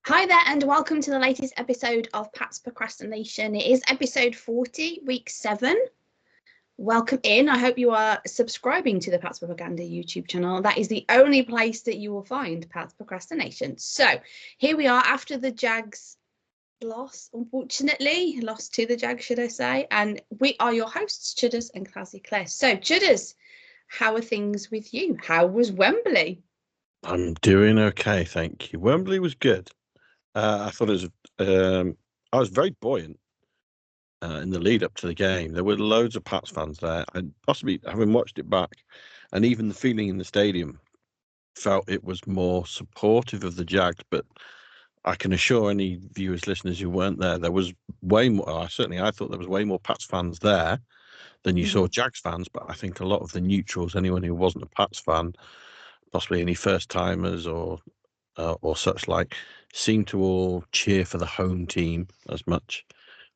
Hi there and welcome to the latest episode of Pat's Procrastination. It is episode 40, week 7. Welcome in. I hope you are subscribing to the Pat's Propaganda YouTube channel. That is the only place that you will find Pat's Procrastination. So here we are after the Jags lost to the Jags, should I say. And we are your hosts, Chudders and Clazzy Clare. So Chudders, how are things with you? How was Wembley? I'm doing okay, thank you. Wembley was good. I thought it was. I was very buoyant in the lead up to the game. There were loads of Pats fans there, and possibly having watched it back, and even the feeling in the stadium felt it was more supportive of the Jags. But I can assure any viewers, listeners who weren't there was way more. I thought there was way more Pats fans there than you saw Jags fans. But I think a lot of the neutrals, anyone who wasn't a Pats fan, possibly any first timers or such like, seem to all cheer for the home team as much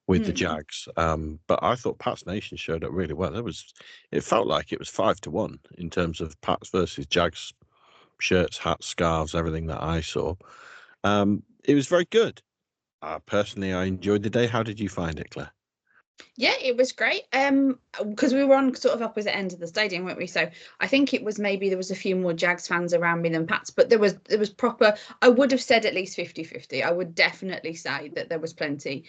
with the Jags. But I thought Pats Nation showed up really well. It felt like it was 5-1 in terms of Pats versus Jags shirts, hats, scarves, everything that I saw. It was very good. Personally, I enjoyed the day. How did you find it, Claire? Yeah, it was great. Because we were on sort of opposite ends of the stadium, weren't we? So I think it was maybe there was a few more Jags fans around me than Pats, but there was proper. I would have said at least 50-50. I would definitely say that there was plenty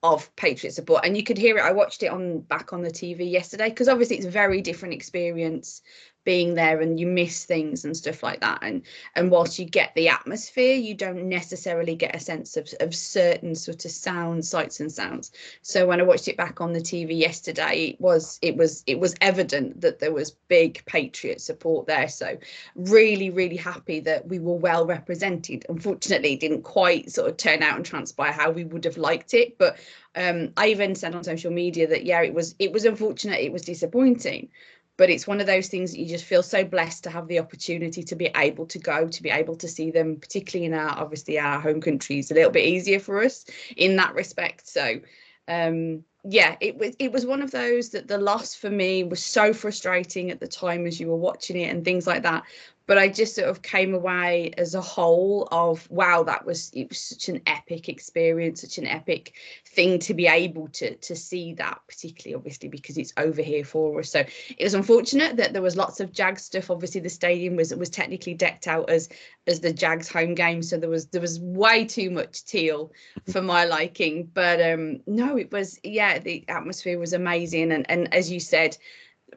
of Patriot support, and you could hear it. I watched it back on the TV yesterday because obviously it's a very different experience being there, and you miss things and stuff like that. And whilst you get the atmosphere, you don't necessarily get a sense of certain sort of sounds, sights and sounds. So when I watched it back on the TV yesterday, it was evident that there was big Patriot support there. So really happy that we were well represented. Unfortunately, it didn't quite sort of turn out and transpire how we would have liked it. But I even said on social media that it was unfortunate, it was disappointing. But it's one of those things that you just feel so blessed to have the opportunity to be able to go, to be able to see them, particularly in our home country is a little bit easier for us in that respect. So it was one of those that the loss for me was so frustrating at the time as you were watching it and things like that. But I just sort of came away as a whole of, wow, it was such an epic experience, such an epic thing to be able to see that, particularly obviously because it's over here for us. So it was unfortunate that there was lots of Jags stuff. Obviously the stadium was technically decked out as the Jags home game, so there was way too much teal for my liking. But no, it was, the atmosphere was amazing, and as you said,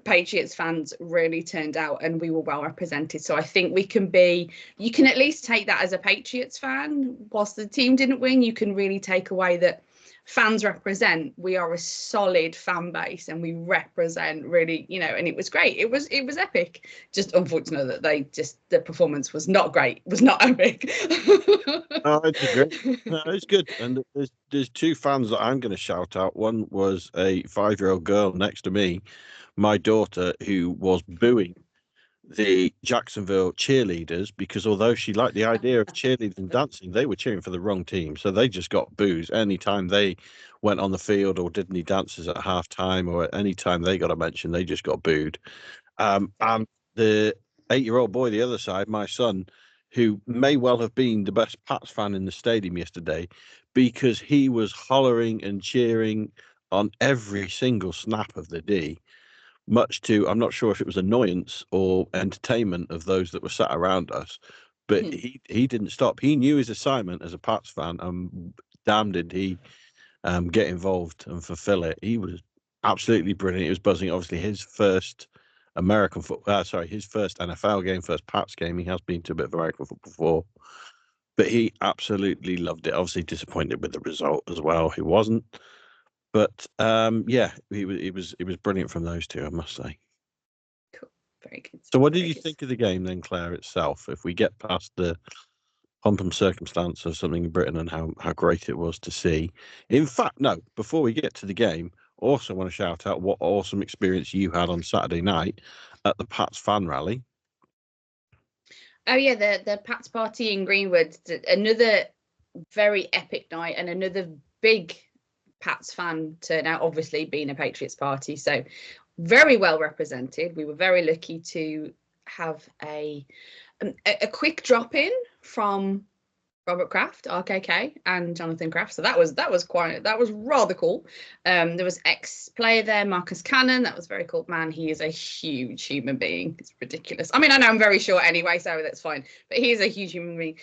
Patriots fans really turned out and we were well represented. So I think you can at least take that as a Patriots fan. Whilst the team didn't win, you can really take away that fans represent. We are a solid fan base and we represent really, and it was great. It was epic. Just unfortunate that the performance was not great, was not epic. I agree. No, it's good. And there's two fans that I'm going to shout out. One was a 5-year-old girl next to me, my daughter, who was booing the Jacksonville cheerleaders because although she liked the idea of cheerleading and dancing, they were cheering for the wrong team. So they just got boos anytime they went on the field or did any dances at halftime, or any time they got a mention, they just got booed. And the 8-year-old boy, the other side, my son, who may well have been the best Pats fan in the stadium yesterday because he was hollering and cheering on every single snap of the D, much to, I'm not sure if it was annoyance or entertainment of those that were sat around us, but he didn't stop. He knew his assignment as a Pats fan, and damn did he get involved and fulfill it. He was absolutely brilliant. He was buzzing. Obviously, his first his first NFL game, first Pats game. He has been to a bit of American football before, but he absolutely loved it. Obviously, disappointed with the result as well. He wasn't. But it was brilliant from those two, I must say. Cool. Very good. So what did you think of the game then, Claire, itself? If we get past the pomp and circumstance of something in Britain and how great it was to see. In fact, no, before we get to the game, also want to shout out what awesome experience you had on Saturday night at the Pats fan rally. Oh yeah, the Pats party in Greenwood, another very epic night and another big Pats fan turnout, obviously being a Patriots party. So very well represented. We were very lucky to have a quick drop in from Robert Kraft, RKK, and Jonathan Kraft. So that was rather cool. There was ex-player there, Marcus Cannon. That was very cool. Man, he is a huge human being. It's ridiculous. I mean, I know I'm very short anyway, so that's fine. But he is a huge human being.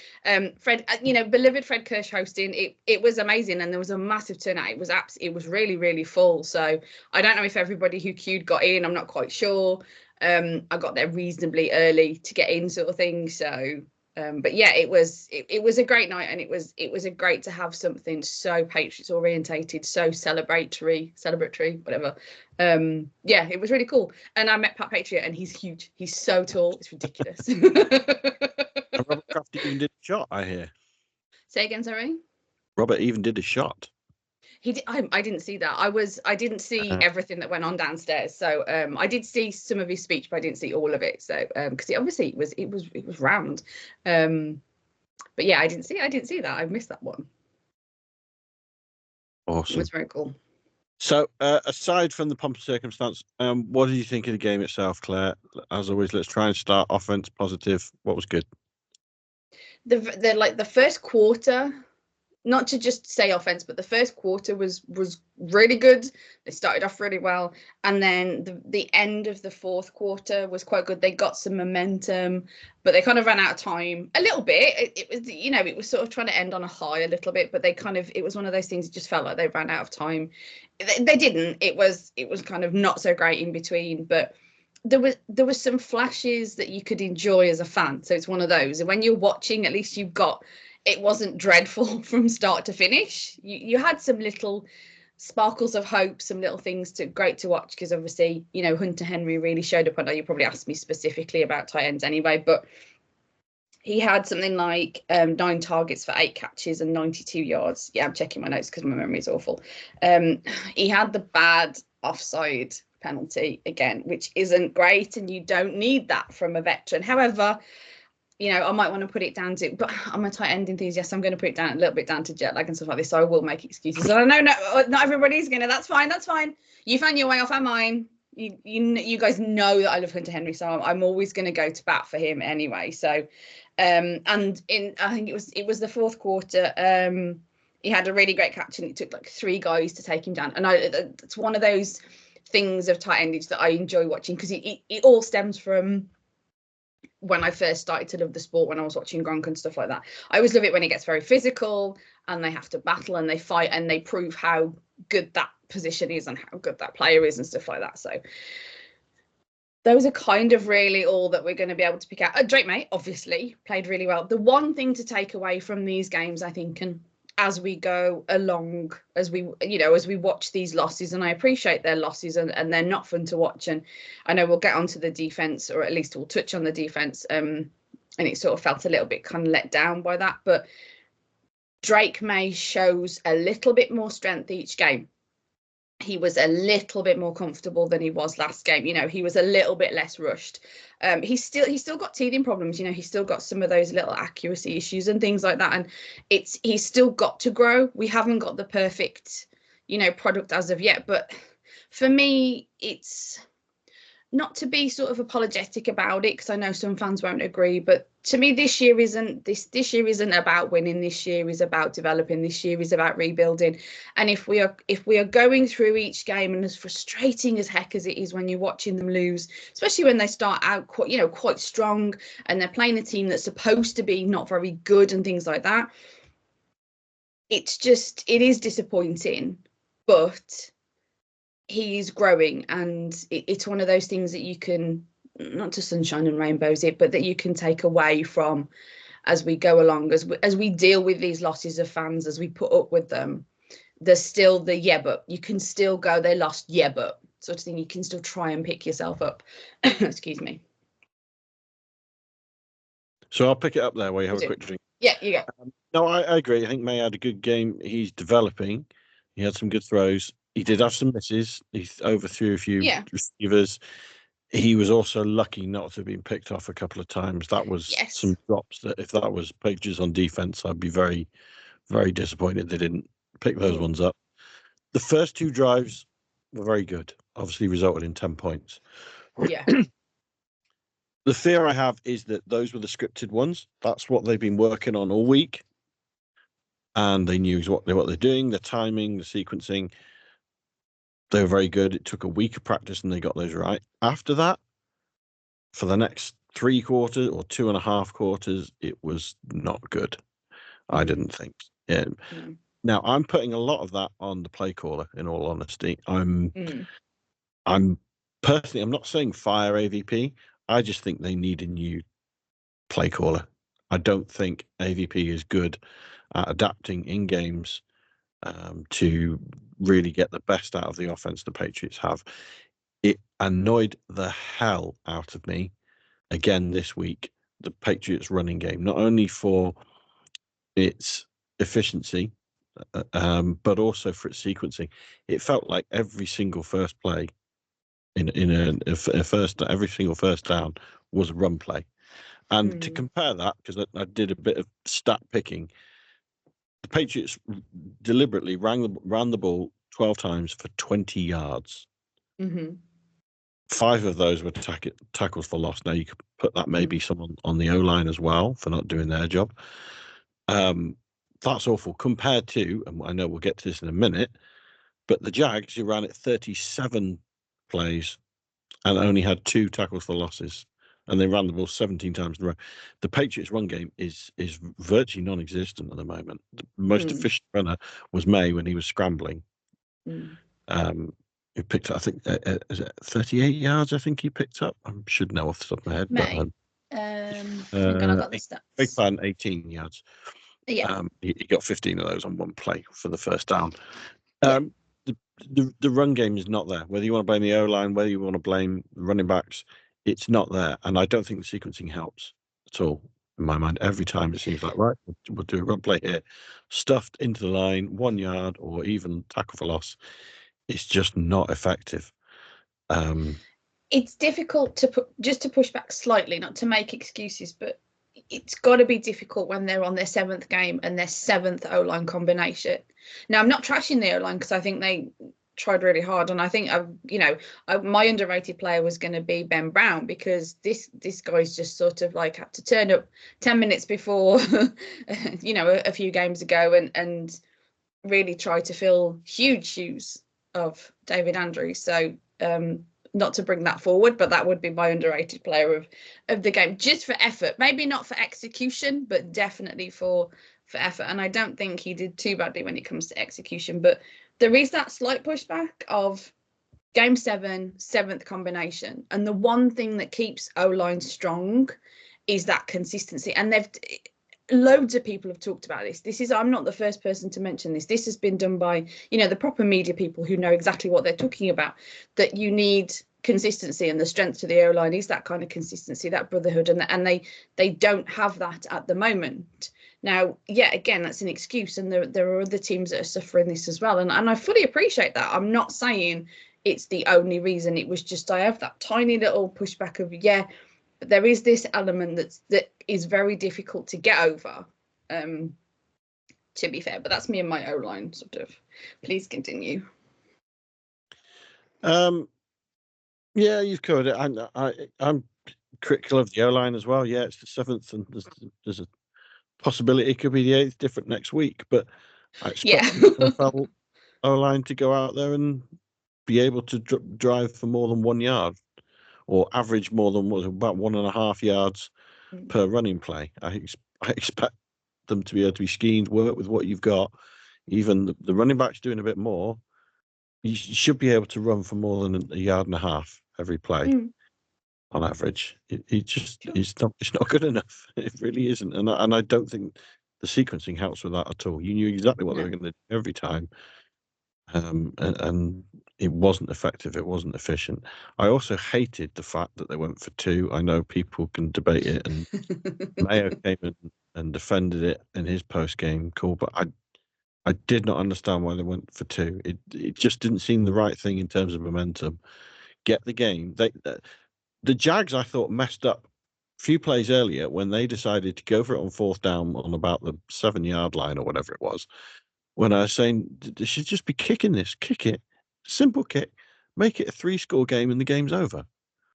Fred, beloved Fred Kirsch hosting. It was amazing, and there was a massive turnout. It was really, really full. So I don't know if everybody who queued got in. I'm not quite sure. I got there reasonably early to get in, sort of thing. So. But yeah, it was a great night, and it was a great to have something so Patriots orientated, so celebratory, whatever. Yeah, it was really cool. And I met Pat Patriot, and he's huge. He's so tall, it's ridiculous. And Robert Kraft even did a shot, I hear. Say again, sorry. Robert even did a shot. He did, I didn't see that. I didn't see everything that went on downstairs. So I did see some of his speech, but I didn't see all of it. So because it was round. But yeah, I didn't see that. I missed that one. Awesome. It was very cool. So aside from the pomp and circumstance, what did you think of the game itself, Claire? As always, let's try and start offense positive. What was good? The first quarter. Not to just say offense, but the first quarter was really good. They started off really well, and then the end of the fourth quarter was quite good. They got some momentum, but they kind of ran out of time a little bit. It was sort of trying to end on a high a little bit, but it was one of those things. It just felt like they ran out of time. They didn't. It was kind of not so great in between, but there was some flashes that you could enjoy as a fan. So it's one of those, and when you're watching, at least you've got. It wasn't dreadful from start to finish. You had some little sparkles of hope, some little things great to watch, because obviously, Hunter Henry really showed up. I know you probably asked me specifically about tight ends anyway, but he had something like 9 targets for 8 catches and 92 yards. Yeah, I'm checking my notes because my memory is awful. He had the bad offside penalty again, which isn't great, and you don't need that from a veteran. However, I might want to put it down to, but I'm a tight end enthusiast. So I'm going to put it down a little bit down to jet lag and stuff like this. So I will make excuses. And I know not everybody's going to. That's fine. You found your way off. I'm mine. You guys know that I love Hunter Henry, so I'm always going to go to bat for him anyway. So, I think it was the fourth quarter. He had a really great catch, and it took like 3 guys to take him down. And it's one of those things of tight endage that I enjoy watching, because it all stems from when I first started to love the sport, when I was watching Gronk and stuff like that. I always love it when it gets very physical and they have to battle and they fight and they prove how good that position is and how good that player is and stuff like that. So those are kind of really all that we're going to be able to pick out. Drake May obviously played really well. The one thing to take away from these games, I think, and as we go along, as we watch these losses, and I appreciate their losses, and they're not fun to watch. And I know we'll get onto the defense, or at least we'll touch on the defense. And it sort of felt a little bit kind of let down by that. But Drake May shows a little bit more strength each game. He was a little bit more comfortable than he was last game. He was a little bit less rushed. He's still got teething problems. He's still got some of those little accuracy issues and things like that. And he's still got to grow. We haven't got the perfect, product as of yet. But for me, it's not to be sort of apologetic about it, because I know some fans won't agree, but to me, this year isn't about winning. This year is about developing. This year is about rebuilding. And if we are going through each game, and as frustrating as heck as it is when you're watching them lose, especially when they start out quite strong and they're playing a team that's supposed to be not very good and things like that, it is disappointing. But he's growing, and it's one of those things that you can, not to sunshine and rainbows it, but that you can take away from as we go along, as we deal with these losses of fans, as we put up with them. There's still the but you can still go, they lost, but sort of thing. You can still try and pick yourself up. Excuse me. So I'll pick it up there while you have a quick drink. Yeah, you go. No, I agree. I think May had a good game. He's developing. He had some good throws. He did have some misses. He overthrew a few receivers. He was also lucky not to have been picked off a couple of times. That was some drops that, if that was Patriots on defense, I'd be very, very disappointed they didn't pick those ones up. The first 2 drives were very good. Obviously resulted in 10 points. Yeah. The fear I have is that those were the scripted ones. That's what they've been working on all week. and they knew what they're doing, the timing, the sequencing. They were very good. It took a week of practice and they got those right. After that, for the next 3 quarters or 2.5 quarters, it was not good. I didn't think. Yeah. No. Now I'm putting a lot of that on the play caller. In all honesty, I'm personally, I'm not saying fire AVP. I just think they need a new play caller. I don't think AVP is good at adapting in games to really get the best out of the offense the Patriots have. It annoyed the hell out of me again this week, the Patriots running game, not only for its efficiency, but also for its sequencing. It felt like every single first play every single first down was a run play. And to compare that, because I did a bit of stat picking, the Patriots deliberately ran the ball 12 times for 20 yards. 5 of those were tackles for loss. Now you could put that maybe someone on the O-line as well for not doing their job. That's awful compared to, and I know we'll get to this in a minute, but the Jags, who ran it 37 plays and only had 2 tackles for losses, and they ran the ball 17 times in a row. The Patriots' run game is virtually non-existent at the moment. The most efficient runner was May when he was scrambling. He picked up, I think, is it 38 yards? I think he picked up. I should know off the top of my head. May. Hang on, I got the stats. 18 yards. Yeah. He got 15 of those on one play for the first down. The run game is not there. Whether you want to blame the O-line, whether you want to blame the running backs, it's not there. And I don't think the sequencing helps at all in my mind. Every time it seems like, right, we'll do a run play here, stuffed into the line, 1 yard, or even tackle for loss. It's just not effective. It's difficult to push back slightly, not to make excuses, but it's got to be difficult when they're on their 7th game and their 7th O-line combination. Now, I'm not trashing the O-line because I think they tried really hard, and I think my underrated player was going to be Ben Brown, because this guy's just sort of like had to turn up 10 minutes before a few games ago and really try to fill huge shoes of David Andrews. So not to bring that forward, but that would be my underrated player of the game, just for effort. Maybe not for execution, but definitely for effort. And I don't think he did too badly when it comes to execution. But there is that slight pushback of game 7, 7th combination. And the one thing that keeps O-line strong is that consistency. And loads of people have talked about this. I'm not the first person to mention this. This has been done by, the proper media people who know exactly what they're talking about, that you need consistency, and the strength to the O-line is that kind of consistency, that brotherhood, and they don't have that at the moment. Now, again, that's an excuse, and there are other teams that are suffering this as well, and I fully appreciate that. I'm not saying it's the only reason. It was just, I have that tiny little pushback of, there is this element that is very difficult to get over, to be fair, but that's me and my O-line sort of. Please continue. Yeah, you've covered it. I'm critical of the O-line as well. Yeah, it's the 7th, and there's a possibility it could be the 8th, different next week. But I expect the NFL O-line to go out there and be able to drive for more than 1 yard, or average more than about 1.5 yards per running play. I expect them to be able to be schemed, work with what you've got. Even the running backs doing a bit more. You should be able to run for more than 1.5 yards every play on average. It's not good enough. It really isn't, and I don't think the sequencing helps with that at all. You knew exactly what they were going to do every time, and it wasn't effective. It wasn't efficient. I also hated the fact that they went for 2. I know people can debate it, and Mayo came in and defended it in his post-game call, but I did not understand why they went for 2. It just didn't seem the right thing in terms of momentum. Get the game. The Jags, I thought, messed up a few plays earlier when they decided to go for it on 4th down on about the 7-yard line or whatever it was. When I was saying they should just be kicking this, kick it, simple kick, make it a 3-score game, and the game's over.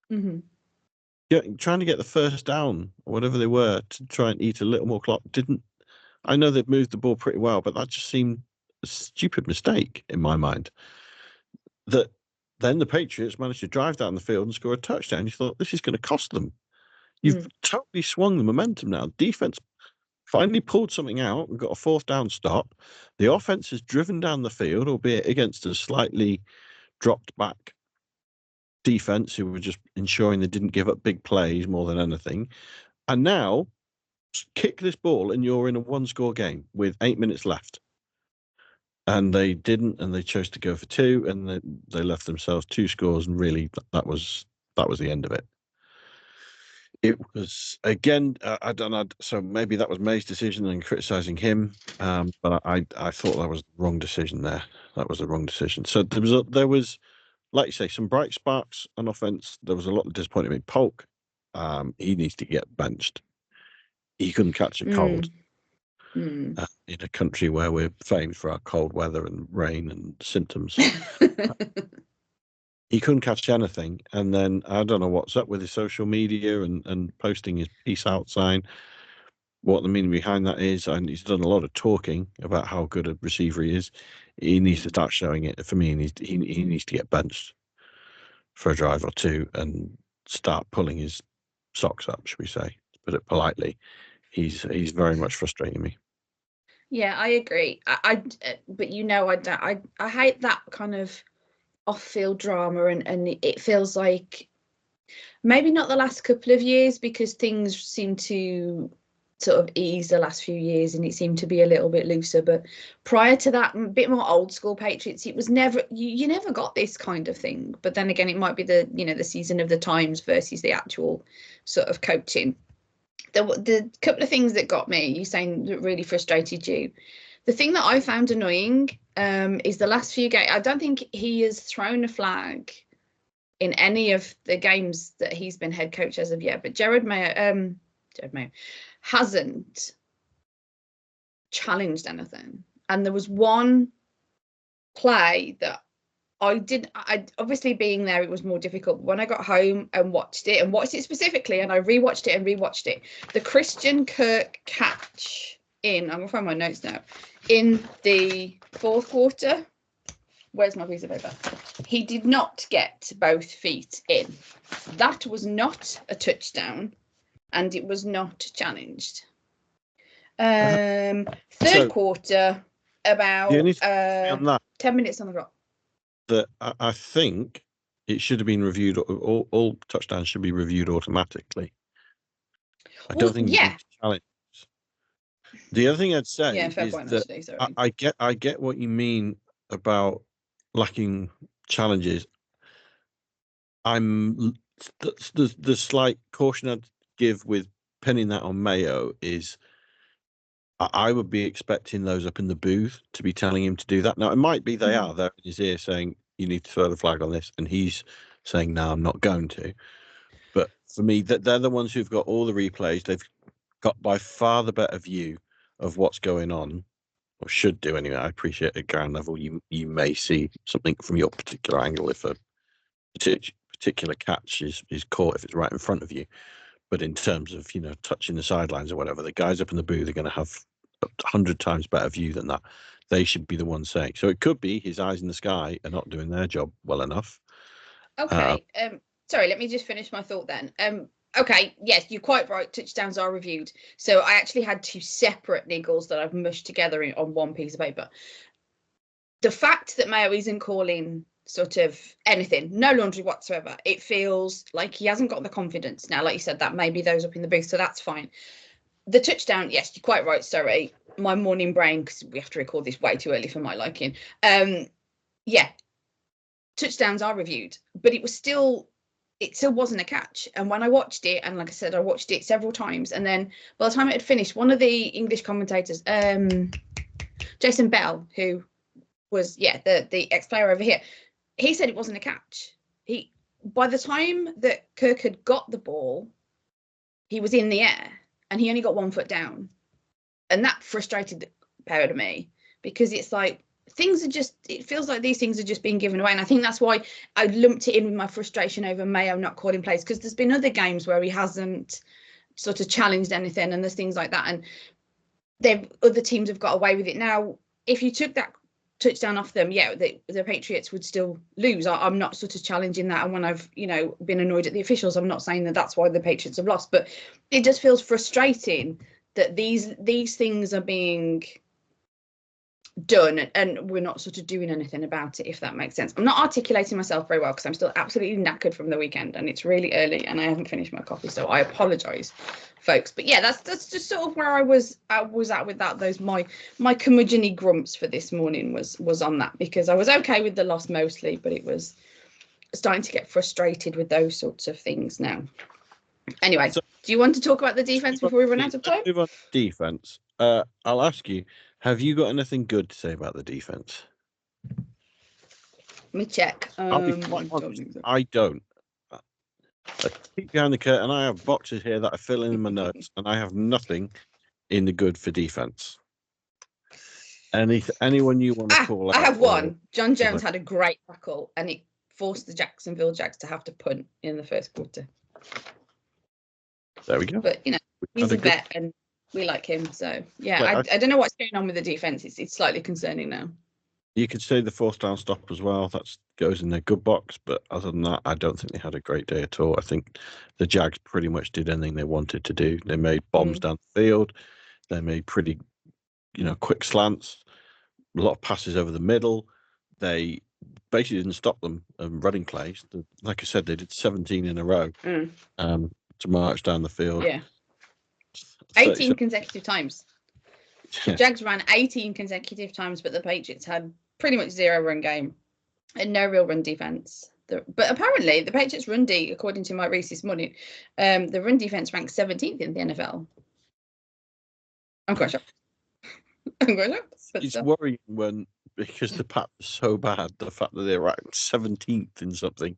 Trying to get the first down or whatever they were to try and eat a little more clock didn't I know they've moved the ball pretty well, but that just seemed a stupid mistake in my mind. That then the Patriots managed to drive down the field and score a touchdown. You thought, this is going to cost them. You've totally swung the momentum now. Defense finally pulled something out and got a fourth down stop. The offense has driven down the field, albeit against a slightly dropped back defense who were just ensuring they didn't give up big plays more than anything. And now kick this ball and you're in a one-score game with 8 minutes left. And they didn't, and they chose to go for two, and they left themselves two scores, and really that was the end of it. It was, again, I don't know, so maybe that was May's decision and criticising him, but I thought that was the wrong decision there. That was the wrong decision. So there was, like you say, some bright sparks on offence. There was a lot of disappointment in Polk. He needs to get benched. He couldn't catch a cold. In a country where we're famed for our cold weather and rain and symptoms. He couldn't catch anything. And then I don't know what's up with his social media and posting his peace out sign. What the meaning behind that is, and he's done a lot of talking about how good a receiver he is. He needs to start showing it. For me, he needs to get benched for a drive or two and start pulling his socks up, should we say, to put it politely. He's very much frustrating me. Yeah, I agree. But I hate that kind of off-field drama, and it feels like maybe not the last couple of years, because things seem to sort of ease the last few years and it seemed to be a little bit looser. But prior to that, a bit more old school Patriots, it was never, you never got this kind of thing. But then again, it might be the season of the times versus the actual sort of coaching. The couple of things that got me, you saying that really frustrated you. The thing that I found annoying is the last few games. I don't think he has thrown a flag in any of the games that he's been head coach as of yet. But Jared Mayo hasn't challenged anything. And there was one play that I obviously, being there, it was more difficult. But when I got home and watched it specifically, and I rewatched it, the Christian Kirk catch I'm gonna find my notes now, in the fourth quarter. Where's my piece of paper? He did not get both feet in. That was not a touchdown, and it was not challenged. Third quarter, about 10 minutes on the clock. That I think it should have been reviewed. All touchdowns should be reviewed automatically. I don't think you need to challenge. The other thing I'd say is that I get what you mean about lacking challenges. The slight caution I'd give with pinning that on Mayo is I would be expecting those up in the booth to be telling him to do that. Now, it might be they are there in his ear saying, you need to throw the flag on this. And he's saying, no, I'm not going to. But for me, they're the ones who've got all the replays. They've got by far the better view of what's going on, or should do anyway. I appreciate at ground level, you may see something from your particular angle if a particular catch is caught, if it's right in front of you. But in terms of, touching the sidelines or whatever, the guys up in the booth are going to have 100 times better view than that. They should be the ones saying. So it could be his eyes in the sky are not doing their job well enough. Okay. Sorry, let me just finish my thought then. Okay, yes, you're quite right. Touchdowns are reviewed. So I actually had two separate niggles that I've mushed together on one piece of paper. The fact that Mayo isn't calling sort of anything, no laundry whatsoever, it feels like he hasn't got the confidence. Now, like you said, that may be those up in the booth, so that's fine. The touchdown, yes, you're quite right. Sorry, my morning brain, because we have to record this way too early for my liking. Touchdowns are reviewed, but it still wasn't a catch. And when I watched it, and like I said, I watched it several times, and then by the time it had finished, one of the English commentators, Jason Bell, who was the ex-player over here, he said it wasn't a catch. By the time that Kirk had got the ball, he was in the air and he only got 1 foot down. And that frustrated the pair of me, because it's like it feels like these things are just being given away. And I think that's why I lumped it in with my frustration over Mayo not calling plays, because there's been other games where he hasn't sort of challenged anything and there's things like that. And other teams have got away with it. Now, if you took that touchdown off them, yeah, the Patriots would still lose. I'm not sort of challenging that. And when I've, been annoyed at the officials, I'm not saying that that's why the Patriots have lost, but it just feels frustrating that these things are being done and we're not sort of doing anything about it, if that makes sense. I'm not articulating myself very well because I'm still absolutely knackered from the weekend and it's really early and I haven't finished my coffee, so I apologize, folks. But yeah, that's just sort of where I was at with that. Those my curmudgeon-y grumps for this morning was on that, because I was okay with the loss mostly, but it was starting to get frustrated with those sorts of things now. Anyway, so, do you want to talk about the defense before we run out of time? Move on to defense. I'll ask you, have you got anything good to say about the defense? Let me check. I don't. I peek behind the curtain. I have boxes here that I fill in my notes, and I have nothing in the good for defense. Anyone you want to call out? I have one. John Jones had a great tackle, and it forced the Jacksonville Jags to have to punt in the first quarter. There we go. But he's a vet, and we like him. So yeah, I don't know what's going on with the defense. It's slightly concerning now. You could say the fourth down stop as well. That goes in their good box. But other than that, I don't think they had a great day at all. I think the Jags pretty much did anything they wanted to do. They made bombs down the field. They made pretty, quick slants, a lot of passes over the middle. They basically didn't stop them running plays. Like I said, they did 17 in a row to march down the field. Yeah. 18 consecutive times. The Jags ran 18 consecutive times, but the Patriots had pretty much zero run game and no real run defense. But apparently the Patriots run D, according to Mike Reese this morning, the run defense ranked 17th in the NFL. I'm quite shocked. It's worrying because the Pats are so bad, the fact that they're ranked 17th in something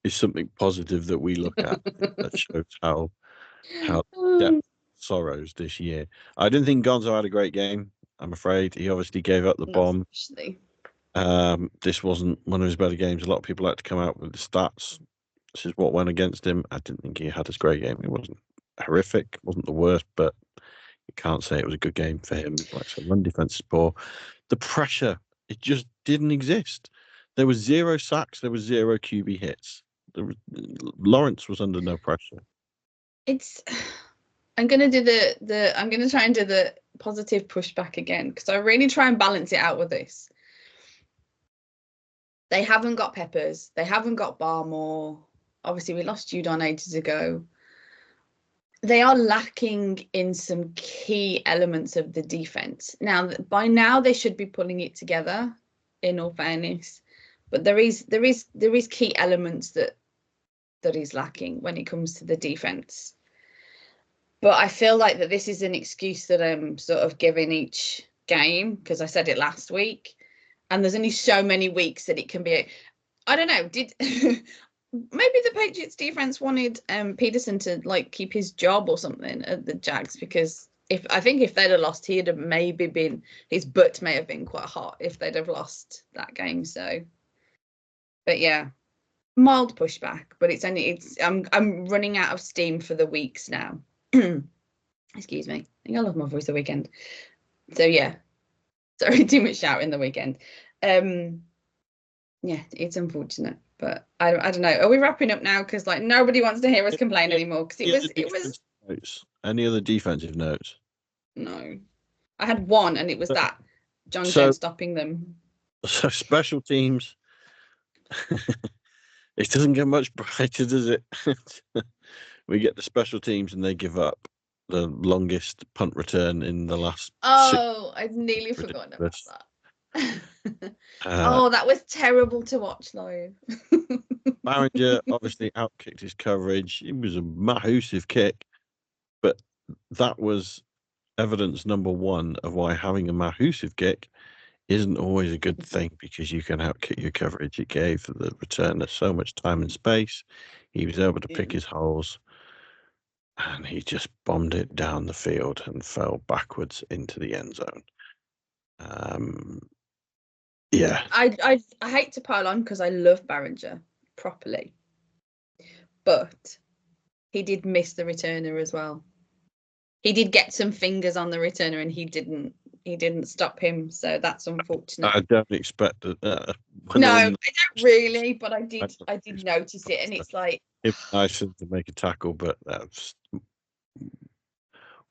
is something positive that we look at. That shows how depth sorrows this year. I didn't think Gonzo had a great game, I'm afraid. He obviously gave up the bomb. This wasn't one of his better games. A lot of people like to come out with the stats. This is what went against him. I didn't think he had a great game. It wasn't horrific, wasn't the worst, but you can't say it was a good game for him. Like I said, run defense is poor. The pressure, it just didn't exist. There was 0 sacks. There was 0 QB hits. Lawrence was under no pressure. I'm gonna do I'm gonna try and do the positive pushback again, because I really try and balance it out with this. They haven't got Peppers. They haven't got Barmore. Obviously, we lost Judon ages ago. They are lacking in some key elements of the defense. Now, by now, they should be pulling it together, in all fairness. But there is key elements that is lacking when it comes to the defense. But I feel like that this is an excuse that I'm sort of giving each game, because I said it last week, and there's only so many weeks that it can be. I don't know. Maybe the Patriots defense wanted Peterson to keep his job or something at the Jags, because I think if they'd have lost, he'd have maybe been, his butt may have been quite hot if they'd have lost that game. So, but yeah, mild pushback. But I'm running out of steam for the weeks now. Excuse me. I think I lost my voice the weekend. So yeah, sorry, too much shouting the weekend. Yeah, it's unfortunate. But I don't know. Are we wrapping up now? Because nobody wants to hear us complain anymore. Because it was. Notes. Any other defensive notes? No, I had one, and it was that John Jones stopping them. So special teams. It doesn't get much brighter, does it? We get the special teams, and they give up the longest punt return in the last. I'd nearly forgotten about that. That was terrible to watch live. Barringer obviously outkicked his coverage. It was a massive kick, but that was evidence number one of why having a massive kick isn't always a good thing, because you can outkick your coverage. It gave the returner so much time and space. He was able to pick his holes, and he just bombed it down the field and fell backwards into the end zone. Yeah. I hate to pile on because I love Barringer properly, but he did miss the returner as well. he did get some fingers on the returner, and he didn't stop him. So that's unfortunate. I don't expect that. No, I don't really, but I did notice it, and it's like it's nice to make a tackle, but that's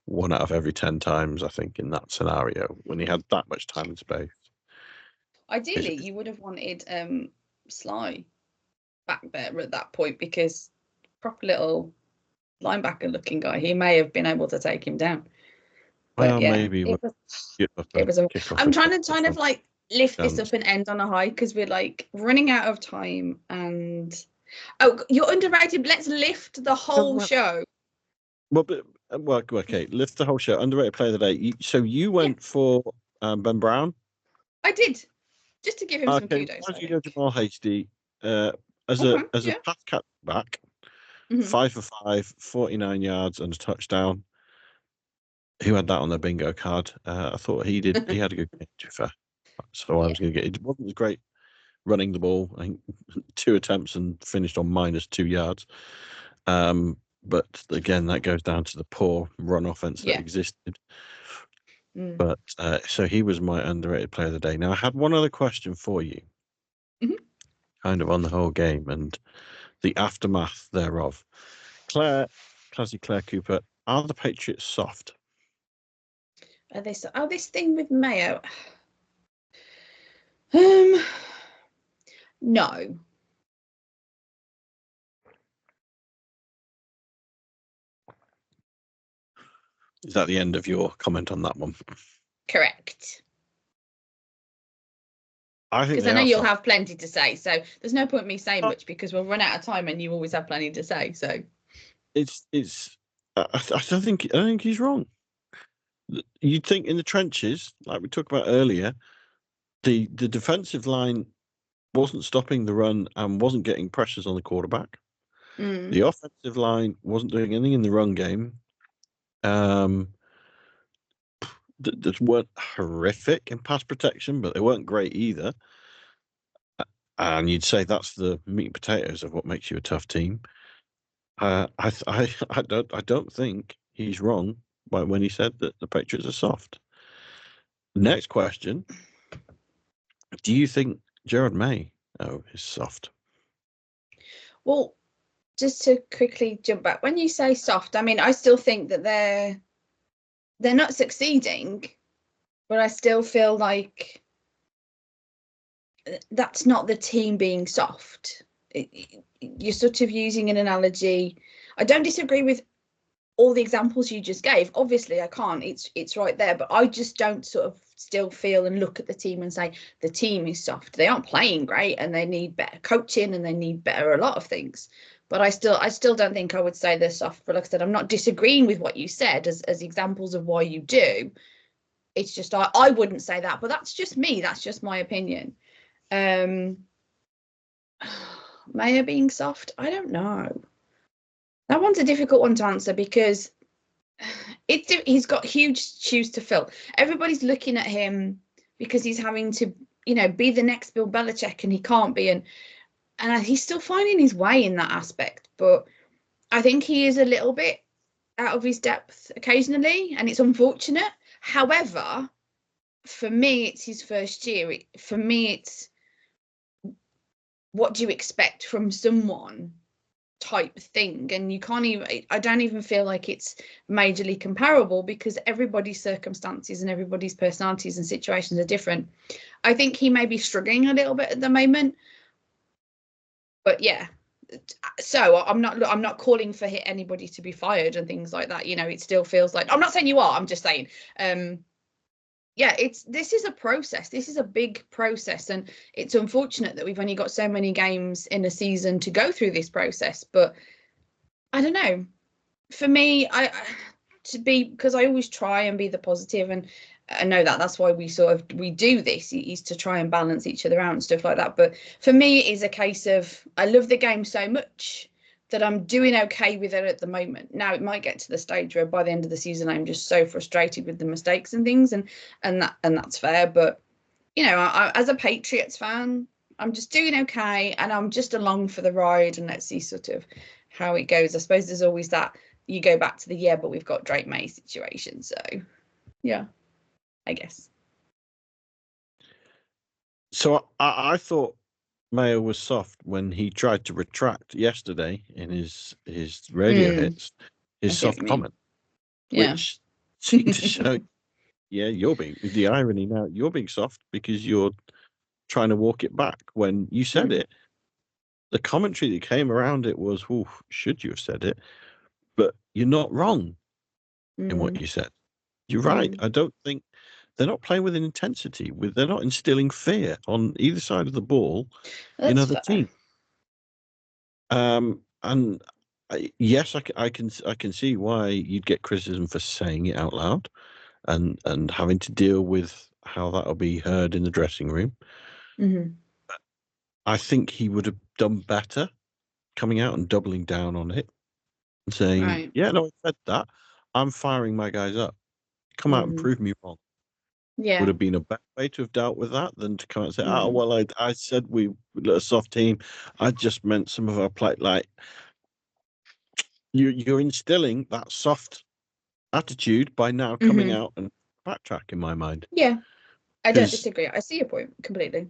1 out of every 10 times, I think, in that scenario when he had that much time and space. Ideally, you would have wanted Sly back there at that point, because proper little linebacker looking guy, he may have been able to take him down. But Well, yeah, maybe it was I'm trying to kind of like lift this up and end on a high, because we're like running out of time. And you're underrated. Let's lift the whole show. Well, okay, lift the whole show. Underrated player of the day. So you went for Ben Brown? I did, just to give him some kudos. Why don't you go Jamal Hasty as a pass catch back, 5 for 5, 49 yards and a touchdown. Who had that on their bingo card? I thought he did. He had a good game, to be fair. So I was going to get. It wasn't as great running the ball. I think 2 attempts and finished on -2 yards. But again, that goes down to the poor run offense that existed. But so he was my underrated player of the day. Now, I had one other question for you, kind of on the whole game and the aftermath thereof. Clazzy Clare Cooper, are the Patriots soft? Are they so? Oh, this thing with Mayo. No. Is that the end of your comment on that one? Correct. I think because I know you'll have plenty to say, so there's no point me saying much, because we'll run out of time and you always have plenty to say. So it's I don't think he's wrong. You'd think in the trenches, like we talked about earlier, the defensive line wasn't stopping the run and wasn't getting pressures on the quarterback. The offensive line wasn't doing anything in the run game. That weren't horrific in pass protection, but they weren't great either. And you'd say that's the meat and potatoes of what makes you a tough team. I don't think he's wrong when he said that the Patriots are soft. Next question: do you think Gerard May is soft? Well, just to quickly jump back, when you say soft, I mean, I still think that they're not succeeding, but I still feel like that's not the team being soft. You're sort of using an analogy. I don't disagree with all the examples you just gave. Obviously, I can't. It's right there, but I just don't sort of still feel and look at the team and say the team is soft. They aren't playing great, and they need better coaching, and they need better a lot of things. But I still don't think I would say they're soft. But like I said, I'm not disagreeing with what you said as examples of why you do. It's just I wouldn't say that, but that's just me. That's just my opinion. Maya being soft, I don't know. That one's a difficult one to answer, because he's got huge shoes to fill. Everybody's looking at him because he's having to, be the next Bill Belichick, and he can't be, and he's still finding his way in that aspect. But I think he is a little bit out of his depth occasionally, and it's unfortunate. However, for me, it's his first year. For me, it's what do you expect from someone type thing, and you can't even, I don't even feel like it's majorly comparable, because everybody's circumstances and everybody's personalities and situations are different. I think he may be struggling a little bit at the moment, but yeah. So I'm not calling for anybody to be fired and things like that. It still feels like, I'm not saying you are, I'm just saying this is a process. This is a big process, and it's unfortunate that we've only got so many games in a season to go through this process. But I don't know. For me, because I always try and be the positive, and I know that's why we do this, is to try and balance each other out and stuff like that. But for me, it is a case of, I love the game so much that I'm doing okay with it at the moment. Now, it might get to the stage where by the end of the season I'm just so frustrated with the mistakes and things, and that's fair. But I, as a Patriots fan, I'm just doing okay, and I'm just along for the ride, and let's see sort of how it goes. I suppose there's always that you go back to the but we've got Drake May situation. So yeah, I guess. So I thought Mayo was soft when he tried to retract yesterday in his radio hits, his soft comment, which seemed to show, you're being, the irony now, you're being soft because you're trying to walk it back when you said it. The commentary that came around it was, should you have said it? But you're not wrong in what you said. You're right. I don't think they're not playing with an intensity. They're not instilling fear on either side of the ball in other teams. And yes, I can see why you'd get criticism for saying it out loud, and having to deal with how that'll be heard in the dressing room. I think he would have done better coming out and doubling down on it and saying, "Yeah, no, I said that. I'm firing my guys up. Come out and prove me wrong." Yeah, would have been a better way to have dealt with that than to come out and say, "Oh, well, I said we were a soft team. I just meant some of our play." Like, you're instilling that soft attitude by now coming out and backtrack, in my mind. Yeah, I don't disagree. I see your point completely.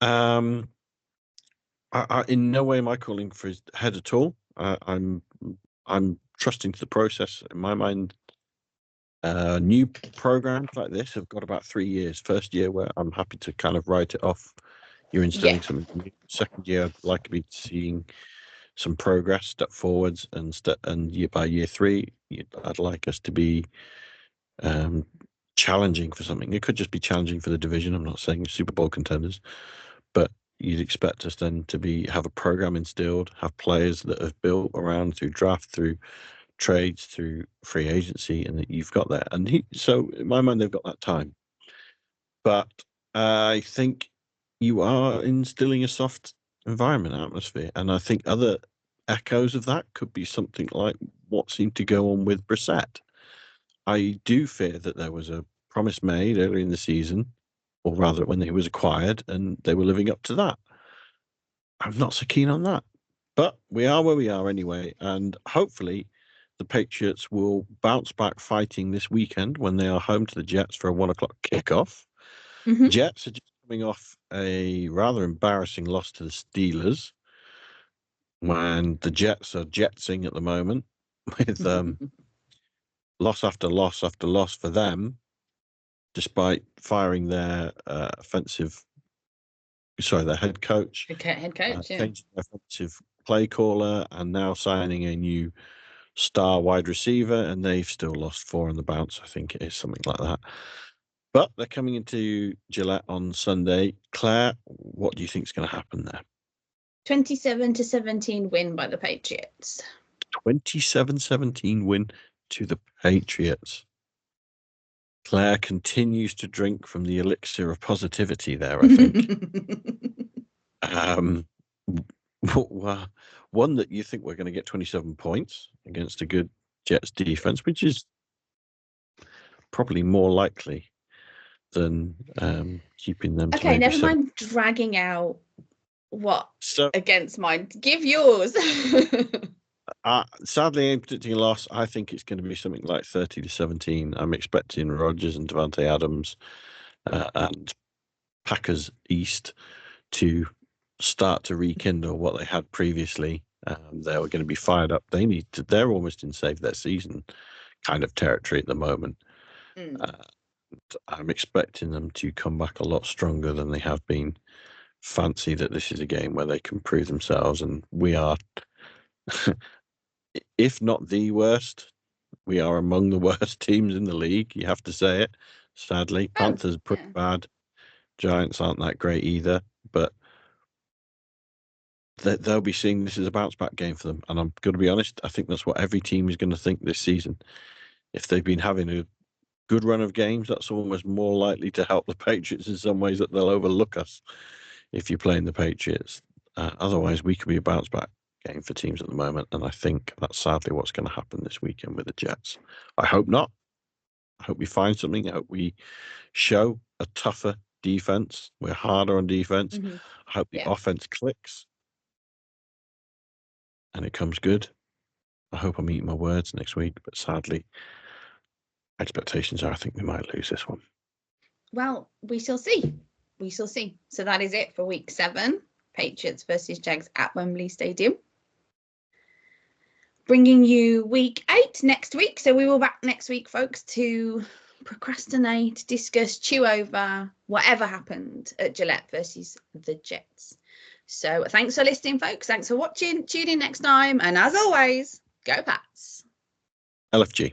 I in no way am I calling for his head at all. I'm trusting to the process. In my mind, new programs like this have got about 3 years. First year where I'm happy to kind of write it off. You're instilling something new. Second year, I'd like to be seeing some progress, step forwards, and by year 3, I'd like us to be challenging for something. It could just be challenging for the division. I'm not saying Super Bowl contenders, but you'd expect us then to have a program instilled, have players that have built around through draft, through trades, through free agency, and that you've got that. And so in my mind, they've got that time. But I think you are instilling a soft environment atmosphere, and I think other echoes of that could be something like what seemed to go on with Brissett. I do fear that there was a promise made early in the season, or rather when he was acquired, and they were living up to that. I'm not so keen on that. But we are where we are anyway, and hopefully the Patriots will bounce back fighting this weekend when they are home to the Jets for a 1:00 kickoff. Jets are just coming off a rather embarrassing loss to the Steelers, when the Jets are jetsing at the moment with loss after loss after loss for them, despite firing their their head coach, changing their offensive play caller, and now signing a new star wide receiver, and they've still lost 4 on the bounce. I think it is something like that. But they're coming into Gillette on Sunday. Claire, what do you think is going to happen there? 27-17 win by the Patriots. 27-17 win to the Patriots. Claire continues to drink from the elixir of positivity there, I think. One that you think we're going to get 27 points against a good Jets defense, which is probably more likely than keeping them to maybe never 7. mind dragging out against mine. Give yours. Sadly, I'm predicting a loss. I think it's going to be something like 30-17. I'm expecting Rodgers and Devontae Adams and Packers East to start to rekindle what they had previously. They were going to be fired up. They're almost in save their season kind of territory at the moment. I'm expecting them to come back a lot stronger than they have been. Fancy that this is a game where they can prove themselves, and we are, if not the worst, we are among the worst teams in the league. You have to say it. Sadly, Panthers are pretty bad. Giants aren't that great either, but they'll be seeing this as a bounce back game for them. And I'm going to be honest, I think that's what every team is going to think this season. If they've been having a good run of games, that's almost more likely to help the Patriots in some ways, that they'll overlook us if you're playing the Patriots. Otherwise, we could be a bounce back game for teams at the moment. And I think that's sadly what's going to happen this weekend with the Jets. I hope not. I hope we find something. I hope we show a tougher defense. We're harder on defense. I hope the offense clicks and it comes good. I hope I'm eating my words next week, but sadly, expectations are I think we might lose this one. Well, we shall see. We shall see. So that is it for week 7. Patriots versus Jags at Wembley Stadium. Bringing you week 8 next week. So we will back next week, folks, to procrastinate, discuss, chew over whatever happened at Gillette versus the Jets. So thanks for listening, folks. Thanks for watching. Tune in next time. And as always, go Pats. LFG.